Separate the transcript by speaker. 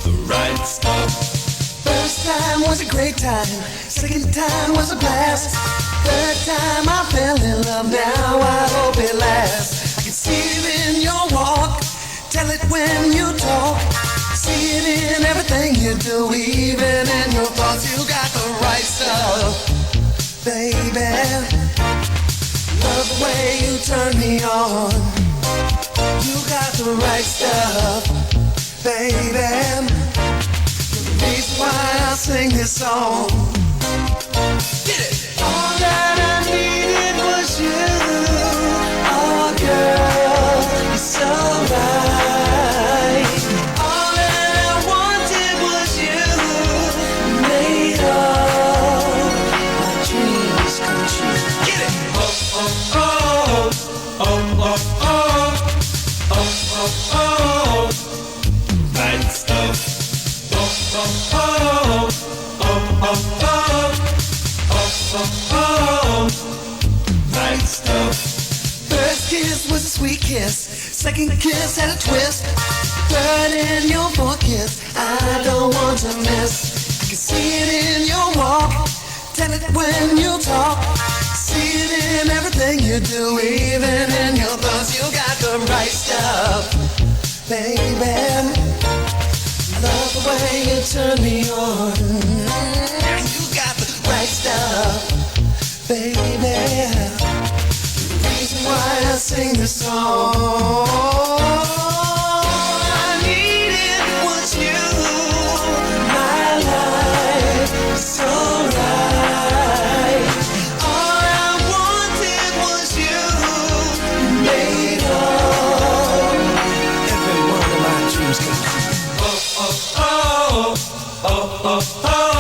Speaker 1: The right stuff.
Speaker 2: First time was a great time. Second time was a blast. Third time I fell in love. Now I hope it lasts. I can see it in your walk. Tell it when you talk. See it in everything you do, even in your thoughts. You got the right stuff, baby. Love the way you turn me on. You got the right stuff, baby. You're the reason why I sing this song. Get it! All that I needed was you. Oh, girl, you're so right. All that I wanted was you. Made all my dreams come true. Get it!
Speaker 1: Oh, oh, oh, oh, oh, oh, oh, oh, right stuff. Oh, oh, oh, oh, oh, oh, oh, right stuff.
Speaker 2: First kiss was a sweet kiss. Second kiss had a twist. Third and your fourth kiss, I don't want to miss. I can see it in your walk. Tell it when you talk. See it in everything you do, even in your thoughts. You got the right stuff, baby. I love the way you turn me on. You got the right stuff, baby. The reason why I sing this song. I needed was you. My life is so right. All I wanted was you. You made all every one of my dreams come true.
Speaker 1: Oh, oh, oh, oh, oh, oh.